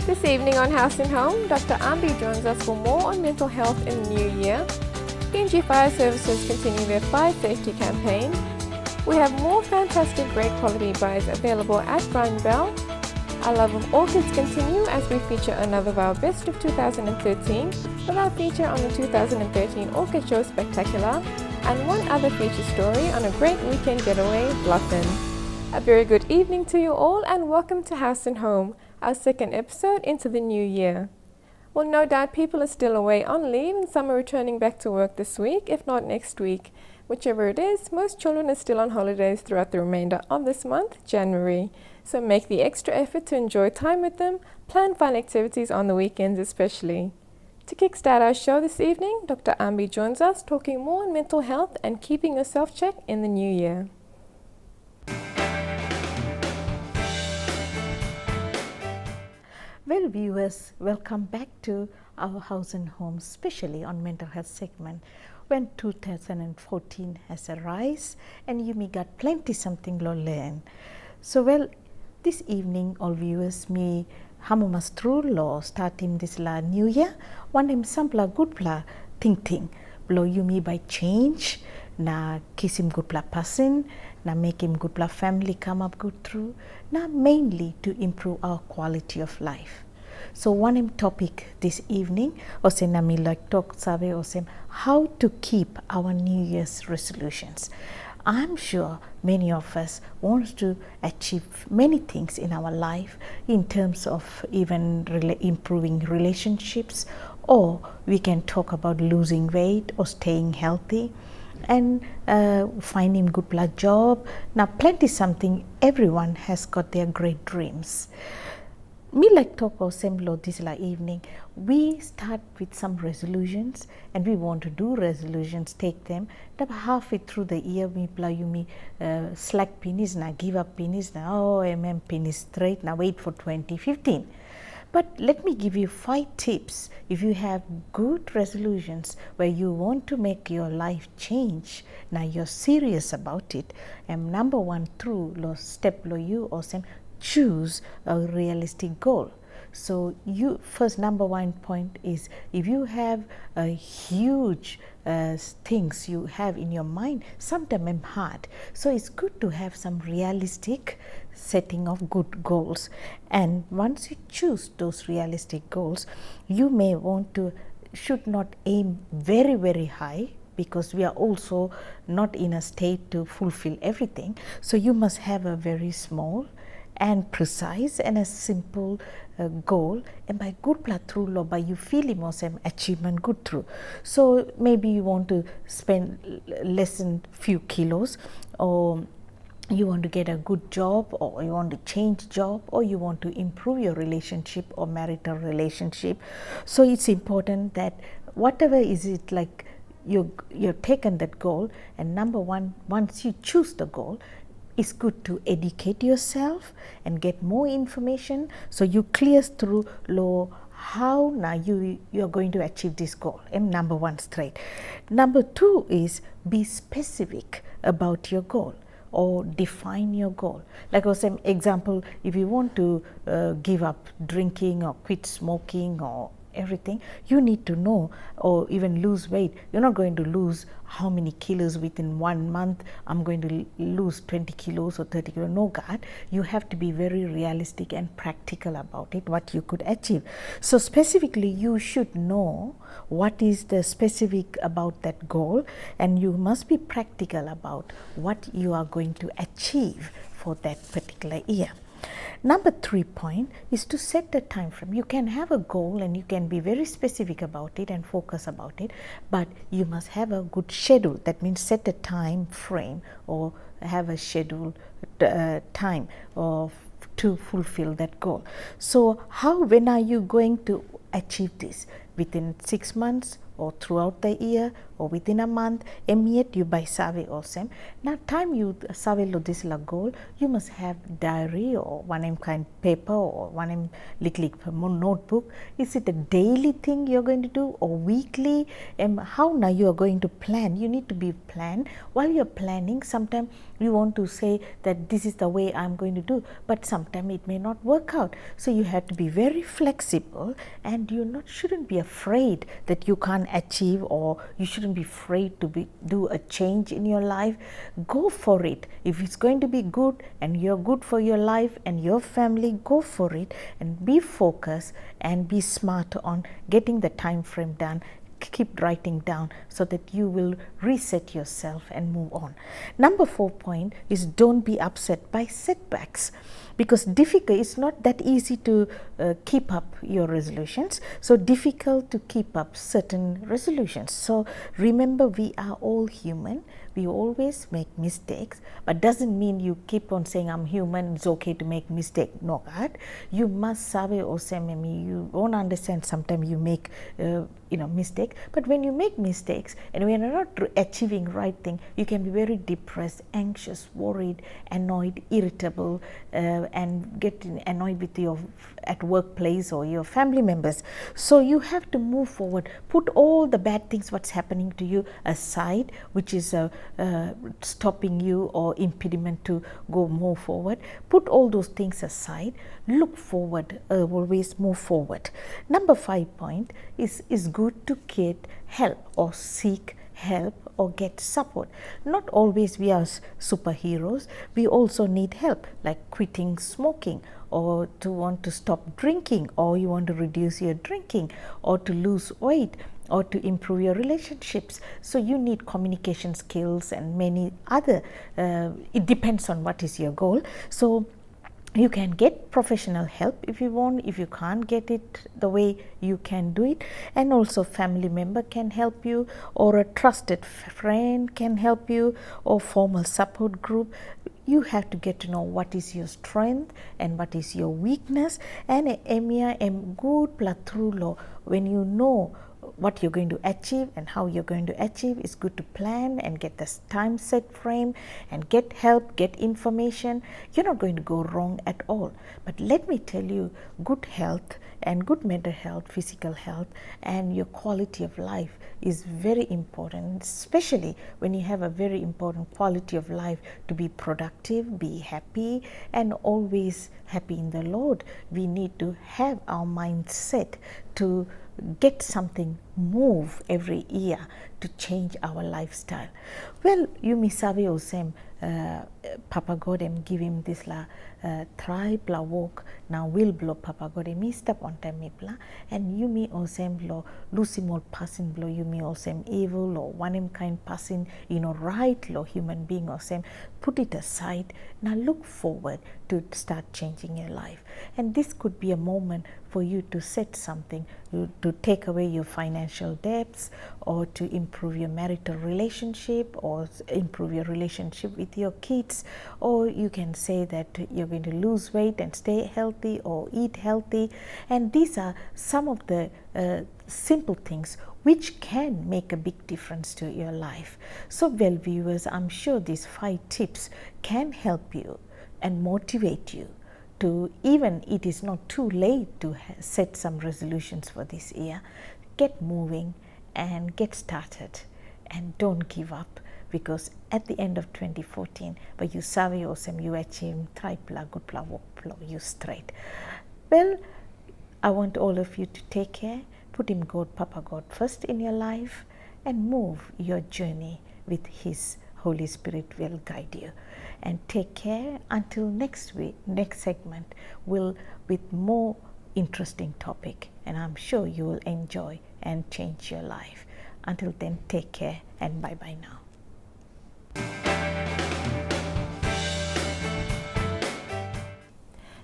This evening on House and Home, Dr. Ambi joins us for more on mental health in the new year. PNG Fire Services continue their fire safety campaign. We have more fantastic great quality buys available at Brian Bell. Our love of orchids continue as we feature another of our best of 2013 with our feature on the 2013 Orchid Show Spectacular and one other feature story on a great weekend getaway, Bluffton. A very good evening to you all and welcome to House and Home, our second episode into the new year. Well, no doubt people are still away on leave and some are returning back to work this week, if not next week. Whichever it is, most children are still on holidays throughout the remainder of this month, January. So make the extra effort to enjoy time with them, plan fun activities on the weekends especially. To kickstart our show this evening, Dr. Ambi joins us talking more on mental health and keeping yourself check in the new year. Well, viewers, welcome back to our House and Home, especially on mental health segment. When 2014 has arisen and you may got plenty something to learn. So, well, this evening, all viewers, me hamamas through law starting this la new year. One him sampla good pla think blow you me by change. Na kiss him good pla person. Na make him good pla family come up good through. Na mainly to improve our quality of life. So one topic this evening, ose nami like talk sabe ose how to keep our New Year's resolutions. I'm sure many of us want to achieve many things in our life in terms of even improving relationships, or we can talk about losing weight or staying healthy and finding good job. Now plenty something, everyone has got their great dreams. Me like talk or semblo this evening, we start with some resolutions and we want to do resolutions, take them. But halfway through the year, we play you me slack penis na give up penis na penis straight now wait for 2015. But let me give you 5 tips if you have good resolutions where you want to make your life change. Now you're serious about it. And number 1 through lo step lo you or some choose a realistic goal. So you first number 1 point is if you have a huge things you have in your mind, sometimes hard. So it's good to have some realistic setting of good goals. And once you choose those realistic goals, you may want to should not aim very high, because we are also not in a state to fulfill everything. So you must have a very small and precise and a simple goal, and by good through law by you feel emotion achievement good through. So maybe you want to spend less than few kilos, or you want to get a good job, or you want to change job, or you want to improve your relationship or marital relationship. So it's important that whatever is it like you're taken that goal, and number 1, once you choose the goal, it's good to educate yourself and get more information so you clear through law how now you're going to achieve this goal. And number 1 straight. Number 2 is be specific about your goal or define your goal. Like I was saying, example, if you want to give up drinking or quit smoking or everything, you need to know, or even lose weight. You're not going to lose how many kilos within 1 month. I'm going to lose 20 kilos or 30 kilos. No, God, you have to be very realistic and practical about it, what you could achieve. So specifically, you should know what is the specific about that goal, and you must be practical about what you are going to achieve for that particular year. Number 3 point is to set the time frame. You can have a goal and you can be very specific about it and focus about it, but you must have a good schedule. That means set a time frame or have a schedule time to fulfill that goal. So when are you going to achieve this? within 6 months or throughout the year or within a month, yet you buy sawe osem. Now time you sawe lo this la goal, you must have diary or one kind paper or one little notebook. Is it a daily thing you're going to do or weekly? How now you are going to plan? You need to be planned. While you're planning, sometimes you want to say that this is the way I'm going to do, but sometimes it may not work out. So you have to be very flexible, and you shouldn't be afraid that you can't achieve, or you shouldn't be afraid to do a change in your life. Go for it. If it's going to be good and you're good for your life and your family, go for it and be focused and be smart on getting the time frame done. Keep writing down so that you will reset yourself and move on. Number 4 point is don't be upset by setbacks, because it's not that easy to keep up your resolutions. So difficult to keep up certain resolutions. So remember, we are all human. We always make mistakes, but doesn't mean you keep on saying I'm human, it's okay to make mistake. No, God, you must sabe osememi. You won't understand. Sometimes you make mistake, but when you make mistakes and when you're not achieving right thing, you can be very depressed, anxious, worried, annoyed, irritable, and getting annoyed with your at workplace or your family members. So you have to move forward. Put all the bad things what's happening to you aside, which is stopping you or impediment to go move forward. Put all those things aside. Look forward. Always move forward. Number 5 point is good to get help or seek help or get support. Not always we are superheroes. We also need help, like quitting smoking, or to want to stop drinking, or you want to reduce your drinking, or to lose weight, or to improve your relationships. So you need communication skills and many other, it depends on what is your goal. So you can get professional help if you want, if you can't get it the way you can do it. And also family member can help you, or a trusted friend can help you, or formal support group. You have to get to know what is your strength and what is your weakness. And good platrulo, when you know what you're going to achieve and how you're going to achieve, it's good to plan and get the time set frame and get help, get information. You're not going to go wrong at all. But let me tell you, good health and good mental health, physical health, and your quality of life is very important, especially when you have a very important quality of life to be productive, be happy, and always happy in the Lord. We need to have our mindset to get something move every year to change our lifestyle. Well, you misabe osem Papa God give him this la tribe la walk now will blow Papa God mi step on time mi bla, and you me osem blow lusimol passing blow you me osem evil or one kind passing right law human being osem, put it aside. Now look forward to start changing your life, and this could be a moment for you to set something, to take away your financial debts, or to improve your marital relationship, or improve your relationship with your kids, or you can say that you're going to lose weight and stay healthy or eat healthy. And these are some of the simple things which can make a big difference to your life. So well viewers, I'm sure these 5 tips can help you and motivate you to, even it is not too late to set some resolutions for this year. Get moving and get started, and don't give up, because at the end of 2014, but you sabe osem you achieve tripla good pla you straight. Well, I want all of you to take care, put him God, Papa God first in your life, and move your journey with His Holy Spirit will guide you. And take care until next week. Next segment will with more interesting topic, and I'm sure you will enjoy and change your life. Until then, take care and bye bye now.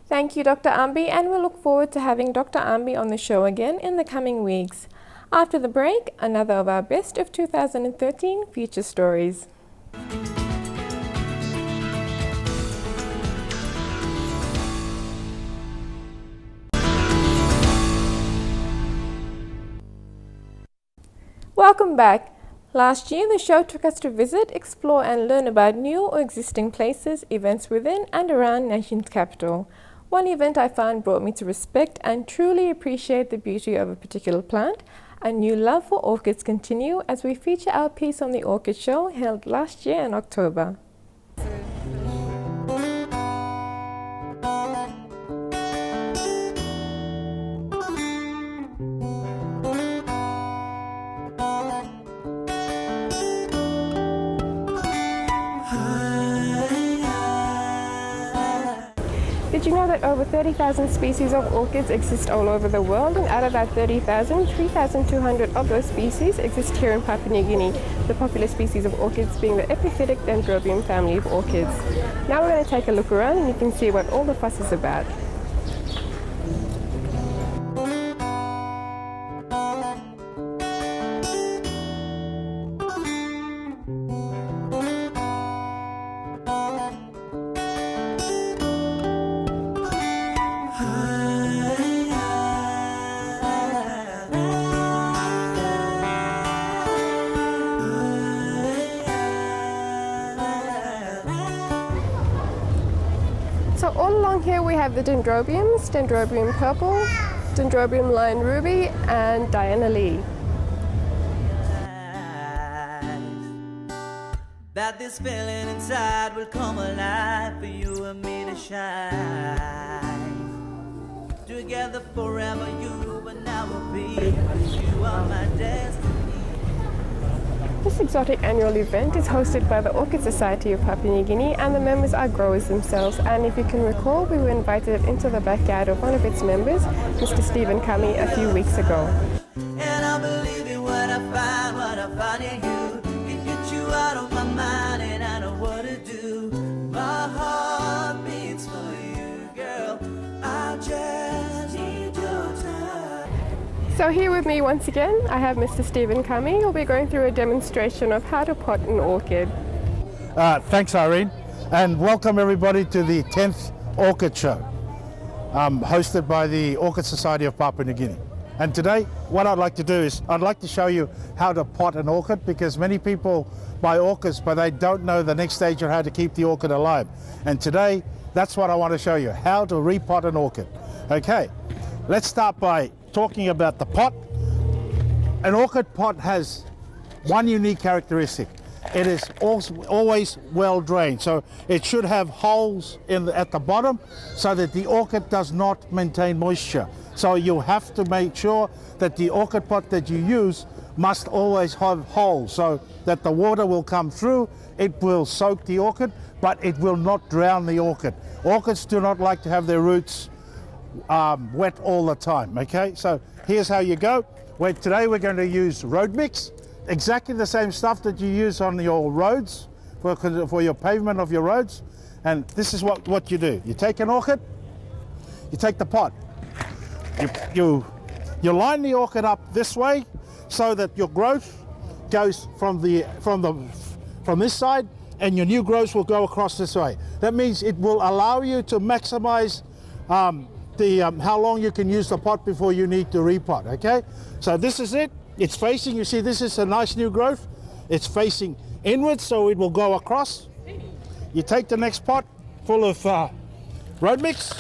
Thank you, Dr. Ambi, and we look forward to having Dr. Ambi on the show again in the coming weeks. After the break, another of our best of 2013 future stories. Welcome back. Last year, the show took us to visit, explore and learn about new or existing places, events within and around nation's capital. One event I found brought me to respect and truly appreciate the beauty of a particular plant. A new love for orchids continue as we feature our piece on the Orchid Show held last year in October. Did you know that over 30,000 species of orchids exist all over the world, and out of that 30,000, 3,200 of those species exist here in Papua New Guinea, the popular species of orchids being the epiphytic Dendrobium family of orchids. Now we're going to take a look around and you can see what all the fuss is about. So all along here we have the Dendrobiums, Dendrobium purple, Dendrobium lion ruby and Diana Lee. That this feeling inside will come alive for you and me to shine. Together forever, you and I will be. You are my destiny. This exotic annual event is hosted by the Orchid Society of Papua New Guinea, and the members are growers themselves. And if you can recall, we were invited into the backyard of one of its members, Mr. Stephen Kami, a few weeks ago. And I believe in what I find in you. Can get you out of my mind and I know what to do. My heart beats for you, girl. I just need your time. So here with me once again, I have Mr. Stephen Kami, who'll be going through a demonstration of how to pot an orchid. Thanks, Irene, and welcome everybody to the 10th Orchid Show, hosted by the Orchid Society of Papua New Guinea. And today, what I'd like to do is, I'd like to show you how to pot an orchid, because many people buy orchids, but they don't know the next stage of how to keep the orchid alive. And today, that's what I want to show you, how to repot an orchid. Okay, let's start by talking about the pot. An orchid pot has one unique characteristic. It is always well drained, so it should have holes at the bottom so that the orchid does not maintain moisture. So you have to make sure that the orchid pot that you use must always have holes so that the water will come through. It will soak the orchid, but it will not drown the orchid. Orchids do not like to have their roots wet all the time. Okay, so here's how you go. Today we're going to use road mix, exactly the same stuff that you use on your roads for your pavement of your roads. And this is what you do. You take an orchid, you take the pot, you line the orchid up this way so that your growth goes from this side, and your new growth will go across this way. That means it will allow you to maximize how long you can use the pot before you need to repot. Okay, so this is it. It's facing, you see, this is a nice new growth. It's facing inwards, so it will go across. You take the next pot full of road mix.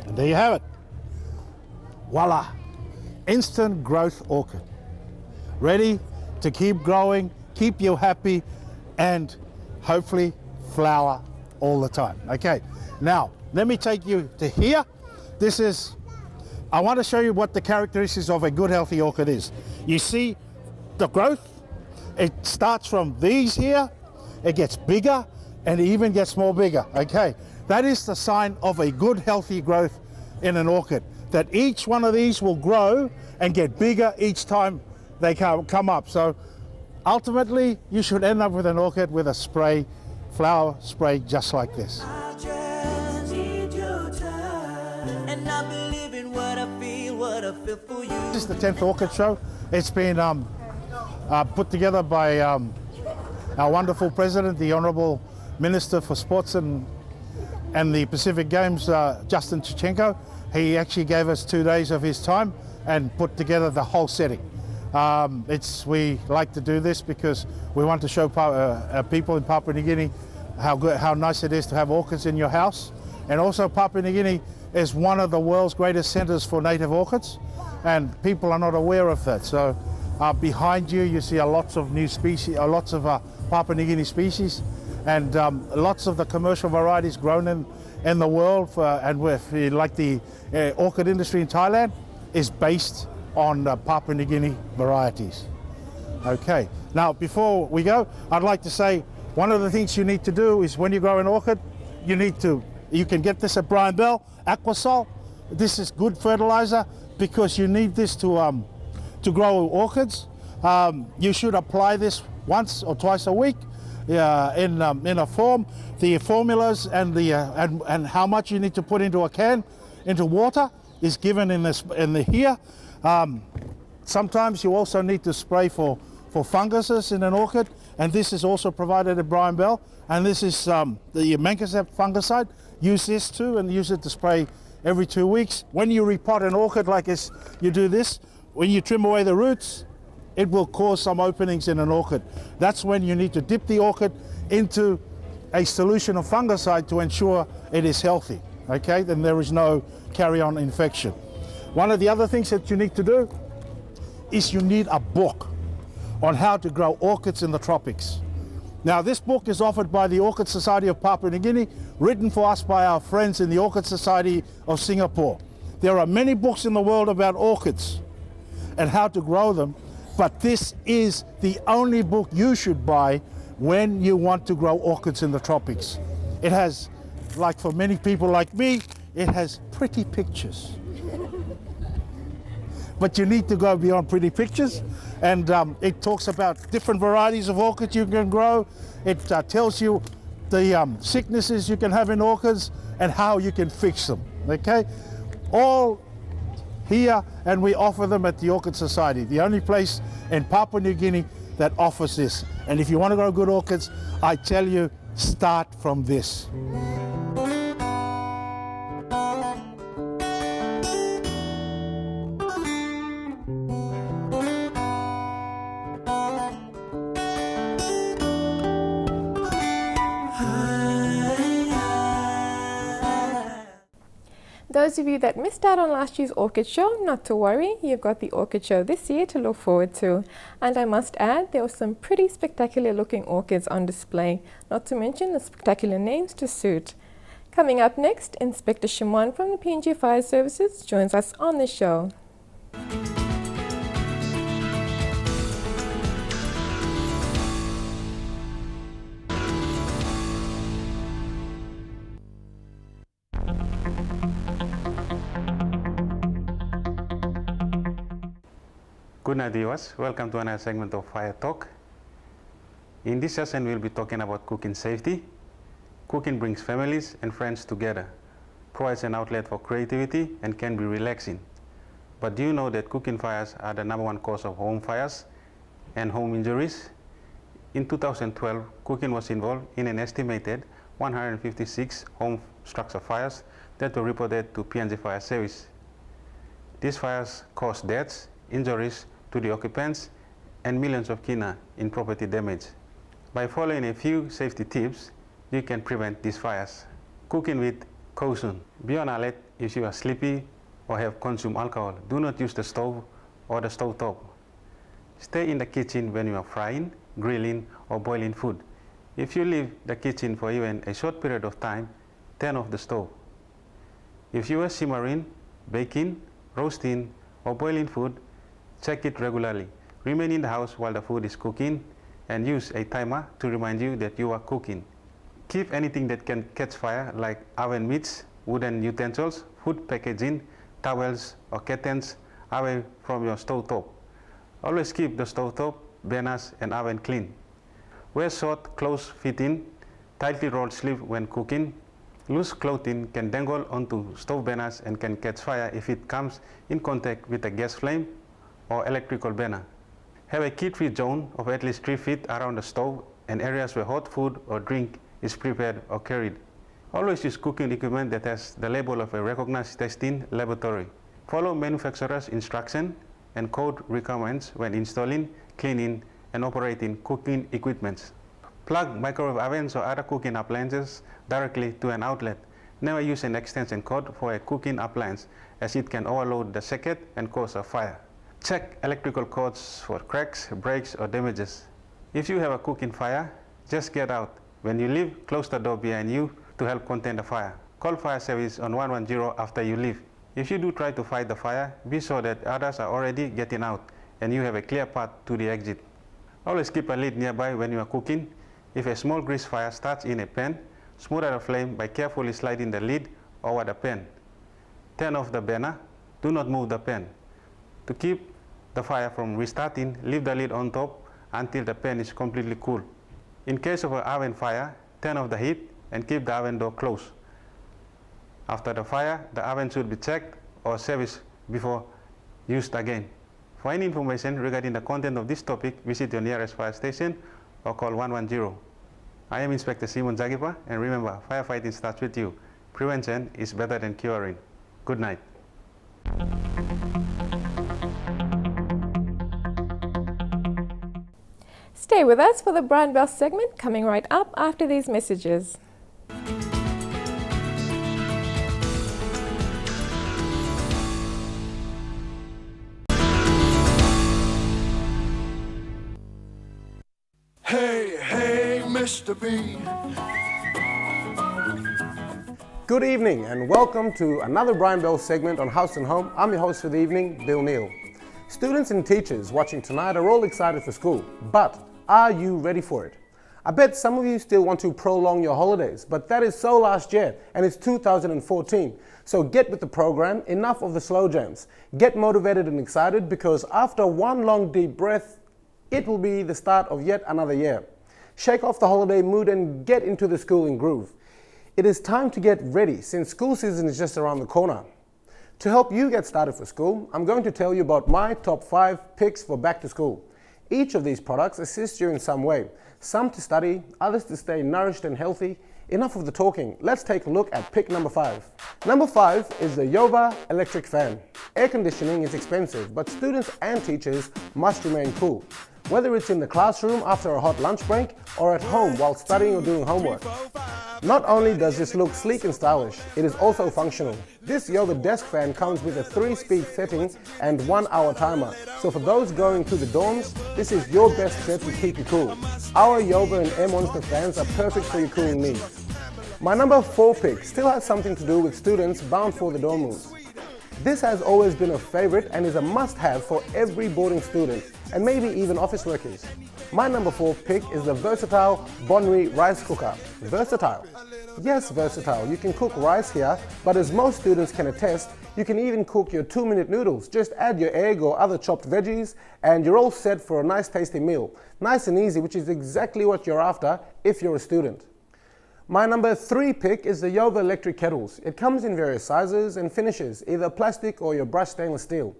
And there you have it. Voila. Instant growth orchid. Ready to keep growing, keep you happy, and hopefully flower all the time. Okay, now let me take you to here. I want to show you what the characteristics of a good healthy orchid is. You see the growth, it starts from these here, it gets bigger, and it even gets more bigger. Okay, that is the sign of a good healthy growth in an orchid, that each one of these will grow and get bigger each time they come up. So ultimately, you should end up with an orchid with a spray, flower spray just like this. I just need your time. And I believe in what I feel for you. This is the 10th Orchid Show. It's been put together by our wonderful president, the Honourable Minister for Sports and the Pacific Games, Justin Chichenko. He actually gave us 2 days of his time and put together the whole setting. We like to do this because we want to show people in Papua New Guinea how nice it is to have orchids in your house. And also Papua New Guinea is one of the world's greatest centres for native orchids, and people are not aware of that. So behind you, you see lots of new species, lots of Papua New Guinea species, and lots of the commercial varieties grown in the world, like the orchid industry in Thailand is based on Papua New Guinea varieties. Okay, now before we go, I'd like to say one of the things you need to do is when you grow an orchid, you can get this at Brian Bell, Aquasol. This is good fertilizer because you need this to grow orchids. You should apply this once or twice a week in a form. The formulas and and how much you need to put into a can, into water, is given in here. Sometimes you also need to spray for funguses in an orchid, and this is also provided at Brian Bell. And this is the Mancozeb fungicide. Use this too, and use it to spray every 2 weeks. When you repot an orchid like this, you do this. When you trim away the roots, it will cause some openings in an orchid. That's when you need to dip the orchid into a solution of fungicide to ensure it is healthy. Okay, then there is no carry-on infection. One of the other things that you need to do is you need a book on how to grow orchids in the tropics. Now, this book is offered by the Orchid Society of Papua New Guinea, written for us by our friends in the Orchid Society of Singapore. There are many books in the world about orchids and how to grow them, but this is the only book you should buy when you want to grow orchids in the tropics. It has, like for many people like me, it has pretty pictures. But you need to go beyond pretty pictures, and it talks about different varieties of orchids you can grow. It tells you the sicknesses you can have in orchids and how you can fix them, okay? All here, and we offer them at the Orchid Society, the only place in Papua New Guinea that offers this. And if you want to grow good orchids, I tell you, start from this. Those of you that missed out on last year's Orchid Show, not to worry, you've got the Orchid Show this year to look forward to. And I must add, there were some pretty spectacular looking orchids on display, not to mention the spectacular names to suit. Coming up next, Inspector Shimon from the PNG Fire Services joins us on the show. Good night, viewers. Welcome to another segment of Fire Talk. In this session, we'll be talking about cooking safety. Cooking brings families and friends together, provides an outlet for creativity, and can be relaxing. But do you know that cooking fires are the #1 cause of home fires and home injuries? In 2012, cooking was involved in an estimated 156 home structure fires that were reported to PNG Fire Service. These fires caused deaths, injuries to the occupants, and millions of kina in property damage. By following a few safety tips, you can prevent these fires. Cooking with caution. Be on alert if you are sleepy or have consumed alcohol. Do not use the stove or the stovetop. Stay in the kitchen when you are frying, grilling, or boiling food. If you leave the kitchen for even a short period of time, turn off the stove. If you are simmering, baking, roasting, or boiling food, check it regularly. Remain in the house while the food is cooking and use a timer to remind you that you are cooking. Keep anything that can catch fire, like oven mitts, wooden utensils, food packaging, towels, or curtains away from your stovetop. Always keep the stovetop, burners, and oven clean. Wear short, close-fitting, tightly rolled sleeves when cooking. Loose clothing can dangle onto stove burners and can catch fire if it comes in contact with a gas flame or electrical burner. Have a kid-free zone of at least 3 feet around the stove and areas where hot food or drink is prepared or carried. Always use cooking equipment that has the label of a recognized testing laboratory. Follow manufacturer's instruction and code requirements when installing, cleaning, and operating cooking equipment. Plug microwave ovens or other cooking appliances directly to an outlet. Never use an extension cord for a cooking appliance, as it can overload the circuit and cause a fire. Check electrical cords for cracks, breaks, or damages. If you have a cooking fire, just get out. When you leave, close the door behind you to help contain the fire. Call fire service on 110 after you leave. If you do try to fight the fire, be sure that others are already getting out and you have a clear path to the exit. Always keep a lid nearby when you are cooking. If a small grease fire starts in a pan, smooth out the flame by carefully sliding the lid over the pan. Turn off the burner. Do not move the pan. To keep the fire from restarting, leave the lid on top until the pan is completely cool. In case of an oven fire, turn off the heat and keep the oven door closed. After the fire, the oven should be checked or serviced before used again. For any information regarding the content of this topic, visit your nearest fire station or call 110. I am Inspector Simon Zagipa, and remember, firefighting starts with you. Prevention is better than curing. Good night. Stay with us for the Brown Bell segment coming right up after these messages. Hey, hey, Mr. B. Good evening and welcome to another Brian Bell segment on House and Home. I'm your host for the evening, Bill Neal. Students and teachers watching tonight are all excited for school, but are you ready for it? I bet some of you still want to prolong your holidays, but that is so last year and it's 2014. So get with the program, enough of the slow jams. Get motivated and excited because after one long deep breath, it will be the start of yet another year. Shake off the holiday mood and get into the schooling groove. It is time to get ready since school season is just around the corner. To help you get started for school, I'm going to tell you about my top 5 picks for back to school. Each of these products assists you in some way. Some to study, others to stay nourished and healthy. Enough of the talking, let's take a look at pick number 5. Number 5 is the Yova electric fan. Air conditioning is expensive, but students and teachers must remain cool. Whether it's in the classroom after a hot lunch break or at home while studying or doing homework. Not only does this look sleek and stylish, it is also functional. This Yova desk fan comes with a 3-speed setting and 1-hour timer. So for those going to the dorms, this is your best bet to keep you cool. Our Yova and Air Monster fans are perfect for your cooling needs. My number 4 pick still has something to do with students bound for the dorm rooms. This has always been a favorite and is a must-have for every boarding student and maybe even office workers. My number 4 pick is the versatile Bonri rice cooker. Versatile. Yes, versatile. You can cook rice here, but as most students can attest, you can even cook your 2-minute noodles. Just add your egg or other chopped veggies and you're all set for a nice tasty meal. Nice and easy, which is exactly what you're after if you're a student. My number 3 pick is the Yova electric kettles. It comes in various sizes and finishes, either plastic or your brushed stainless steel.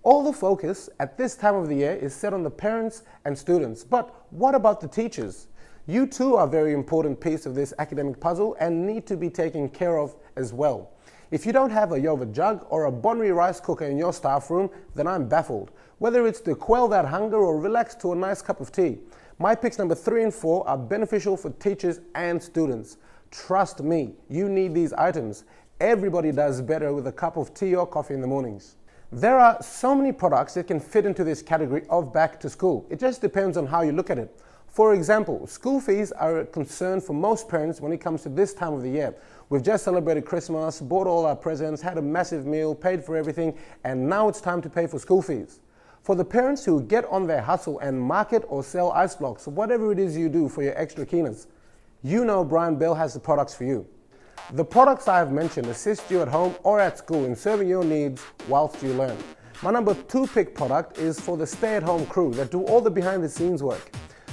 All the focus at this time of the year is set on the parents and students. But what about the teachers? You too are a very important piece of this academic puzzle and need to be taken care of as well. If you don't have a Yova jug or a Bonri rice cooker in your staff room, then I'm baffled. Whether it's to quell that hunger or relax to a nice cup of tea, my picks number 3 and 4 are beneficial for teachers and students. Trust me, you need these items. Everybody does better with a cup of tea or coffee in the mornings. There are so many products that can fit into this category of back to school. It just depends on how you look at it. For example, school fees are a concern for most parents when it comes to this time of the year. We've just celebrated Christmas, bought all our presents, had a massive meal, paid for everything, and now it's time to pay for school fees. For the parents who get on their hustle and market or sell ice blocks, whatever it is you do for your extra keeners, you know Brian Bell has the products for you. The products I have mentioned assist you at home or at school in serving your needs whilst you learn. My number 2 pick product is for the stay-at-home crew that do all the behind-the-scenes work.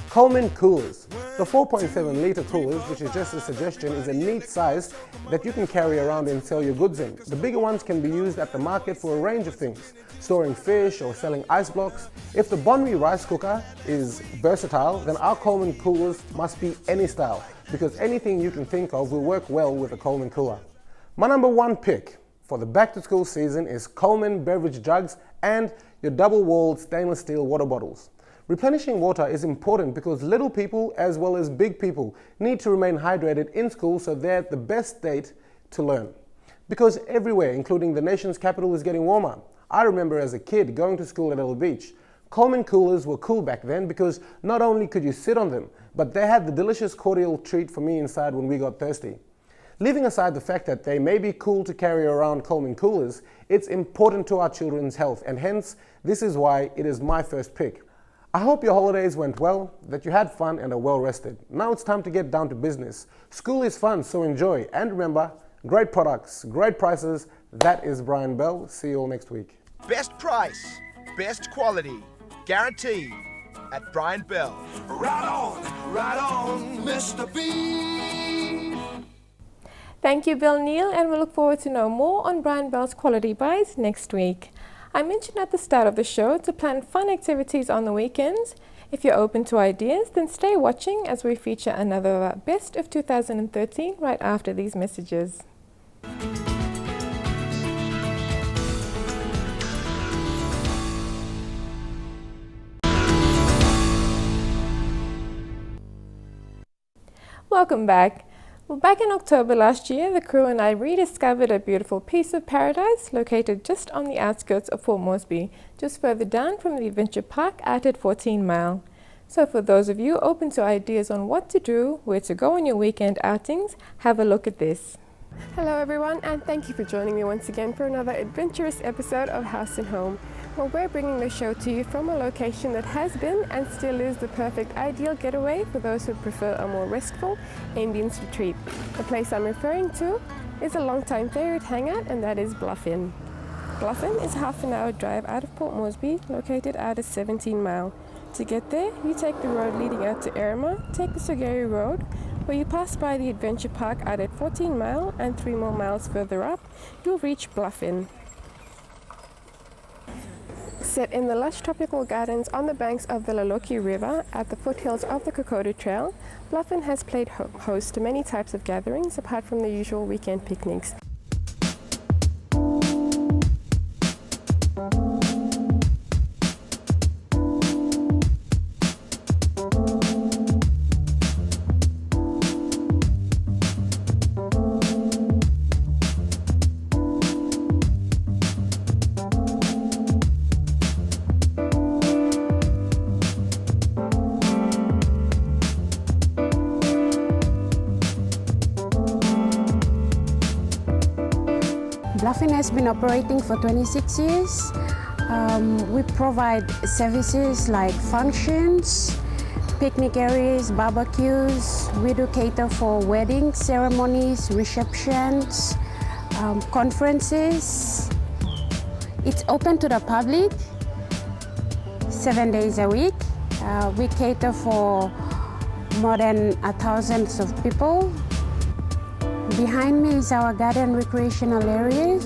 Coleman Coolers. The 4.7 litre coolers, which is just a suggestion, is a neat size that you can carry around and sell your goods in. The bigger ones can be used at the market for a range of things, storing fish or selling ice blocks. If the Bonvi rice cooker is versatile, then our Coleman coolers must be any style, because anything you can think of will work well with a Coleman cooler. My number one pick for the back to school season is Coleman beverage jugs and your double-walled stainless steel water bottles. Replenishing water is important because little people as well as big people need to remain hydrated in school so they're at the best state to learn. Because everywhere, including the nation's capital, is getting warmer. I remember as a kid going to school at Ella Beach. Coleman coolers were cool back then because not only could you sit on them, but they had the delicious cordial treat for me inside when we got thirsty. Leaving aside the fact that they may be cool to carry around Coleman coolers, it's important to our children's health, and hence, this is why it is my first pick. I hope your holidays went well, that you had fun and are well rested. Now it's time to get down to business. School is fun, so enjoy. And remember, great products, great prices. That is Brian Bell. See you all next week. Best price, best quality, guaranteed at Brian Bell. Right on, Mr. B. Thank you, Bill Neal, and we look forward to know more on Brian Bell's quality buys next week. I mentioned at the start of the show to plan fun activities on the weekends. If you're open to ideas, then stay watching as we feature another Best of 2013 right after these messages. Welcome back. Well, back in October last year, the crew and I rediscovered a beautiful piece of paradise located just on the outskirts of Port Moresby, just further down from the Adventure Park out at 14 Mile. So for those of you open to ideas on what to do, where to go on your weekend outings, have a look at this. Hello everyone, and thank you for joining me once again for another adventurous episode of House and Home. Well, we're bringing the show to you from a location that has been and still is the perfect ideal getaway for those who prefer a more restful ambience retreat. The place I'm referring to is a long-time favorite hangout, and that is Bluff Inn. Bluff Inn is a half an hour drive out of Port Moresby, located out at 17 Mile. To get there, you take the road leading out to Erima, take the Sogeri Road, where you pass by the Adventure Park out at 14 Mile, and 3 more miles further up, you'll reach Bluff Inn. Set in the lush tropical gardens on the banks of the Laloki River at the foothills of the Kokoda Trail, Bluff Inn has played host to many types of gatherings apart from the usual weekend picnics. Bluff Inn has been operating for 26 years. We provide services like functions, picnic areas, barbecues. We do cater for weddings, ceremonies, receptions, conferences. It's open to the public 7 days a week. We cater for more than 1,000 of people. Behind me is our garden recreational area.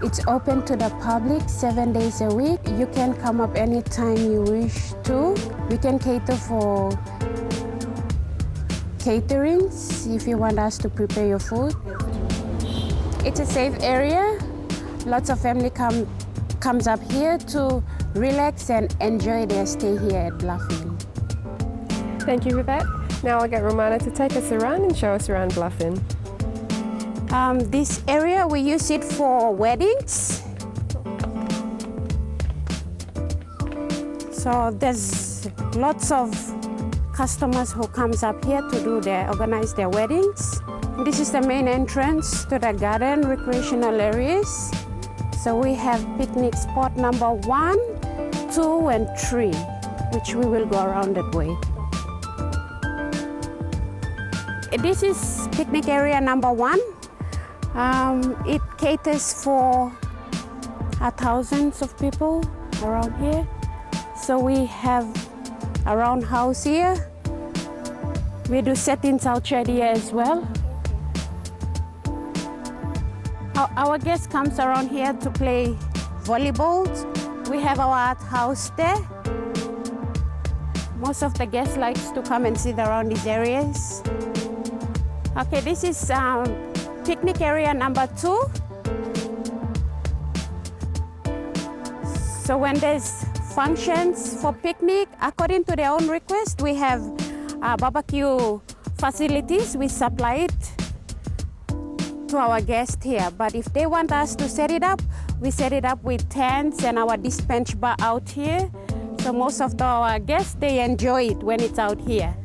It's open to the public 7 days a week. You can come up anytime you wish to. We can cater for caterings if you want us to prepare your food. It's a safe area. Lots of family comes up here to relax and enjoy their stay here at Bluff Inn. Thank you for that. Now I'll get Romana to take us around and show us around Bluff Inn. This area, we use it for weddings. So there's lots of customers who comes up here to organize their weddings. This is the main entrance to the garden recreational areas. So we have picnic spot number 1, 2, and 3, which we will go around that way. This is picnic area number 1. It caters for 1,000 of people around here. So we have a round house here We do settings outside here as well. Our guest comes around here to play volleyball. We have our art house there. Most of the guests likes to come and sit around these areas. Okay, this is picnic area number 2. So when there's functions for picnic, according to their own request, we have barbecue facilities. We supply it to our guests here. But if they want us to set it up, we set it up with tents and our dispense bar out here. So most of our guests, they enjoy it when it's out here.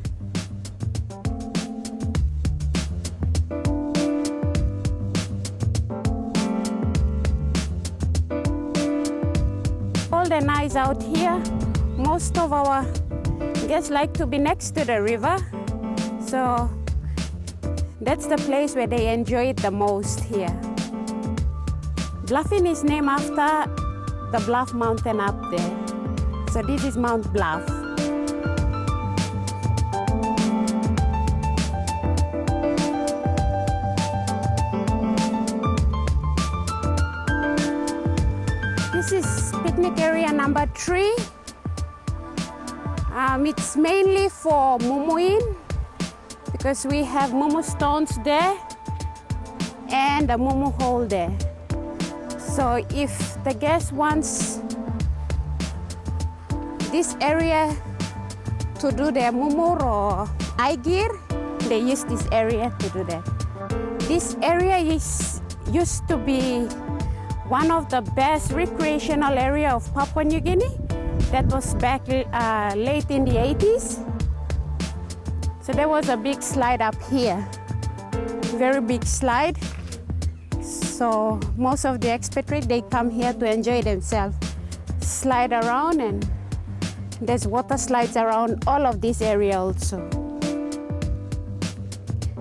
All the nights out here, most of our guests like to be next to the river. So that's the place where they enjoy it the most here. Bluffing is named after the Bluff Mountain up there. So this is Mount Bluff. This is picnic area number 3. It's mainly for mumuing because we have mumu stones there and a mumu hole there. So if the guest wants this area to do their mumur or eye gear, they use this area to do that. This area used to be one of the best recreational area of Papua New Guinea. That was back late in the 80s. So there was a big slide up here, very big slide. So most of the expatriates, they come here to enjoy themselves, slide around, and there's water slides around all of this area also.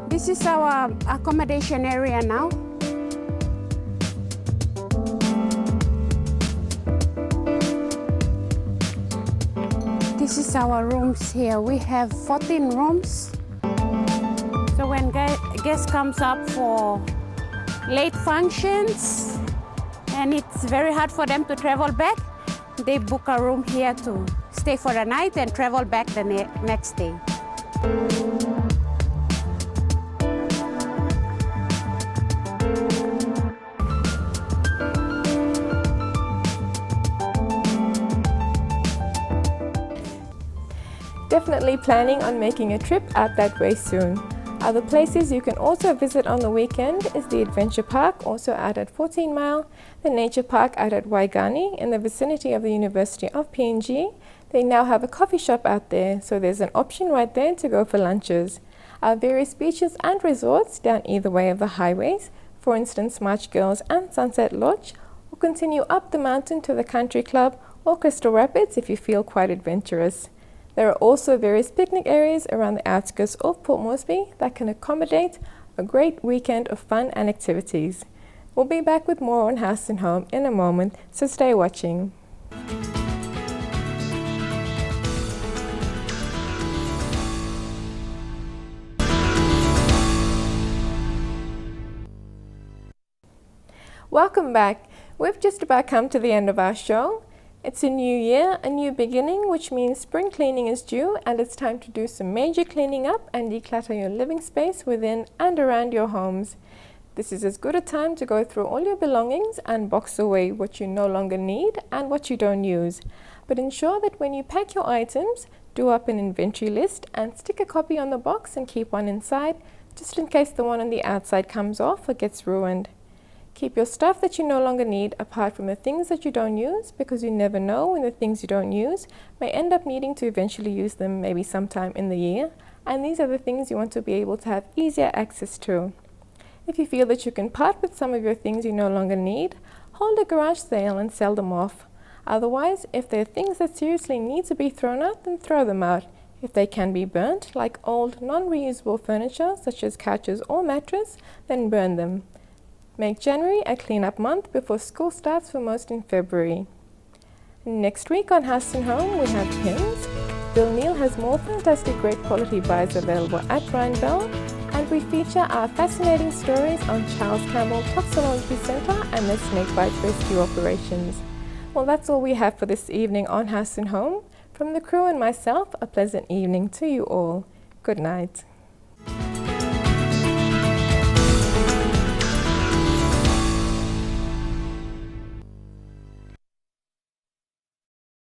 This is our accommodation area now. This is our rooms here. We have 14 rooms. So when guest comes up for late functions and it's very hard for them to travel back, they book a room here to stay for the night and travel back the next day. Definitely planning on making a trip out that way soon. Other places you can also visit on the weekend is the Adventure Park, also out at 14 Mile, the Nature Park out at Waigani in the vicinity of the University of PNG. They now have a coffee shop out there, so there's an option right there to go for lunches. Our various beaches and resorts down either way of the highways, for instance March Girls and Sunset Lodge, or continue up the mountain to the Country Club or Crystal Rapids if you feel quite adventurous. There are also various picnic areas around the outskirts of Port Moresby that can accommodate a great weekend of fun and activities. We'll be back with more on House and Home in a moment, so stay watching. Welcome back. We've just about come to the end of our show. It's a new year, a new beginning, which means spring cleaning is due and it's time to do some major cleaning up and declutter your living space within and around your homes. This is as good a time to go through all your belongings and box away what you no longer need and what you don't use. But ensure that when you pack your items, do up an inventory list and stick a copy on the box and keep one inside, just in case the one on the outside comes off or gets ruined. Keep your stuff that you no longer need apart from the things that you don't use, because you never know when the things you don't use may end up needing to eventually use them maybe sometime in the year, and these are the things you want to be able to have easier access to. If you feel that you can part with some of your things you no longer need, hold a garage sale and sell them off. Otherwise, if there are things that seriously need to be thrown out, then throw them out. If they can be burnt, like old non-reusable furniture such as couches or mattress, then burn them. Make January a clean-up month before school starts for most in February. Next week on House and Home we have pins, Bill Neal has more fantastic great quality buys available at Brian Bell, and we feature our fascinating stories on Charles Campbell Toxicology Centre and the snakebite rescue operations. Well, that's all we have for this evening on House and Home. From the crew and myself, a pleasant evening to you all. Good night.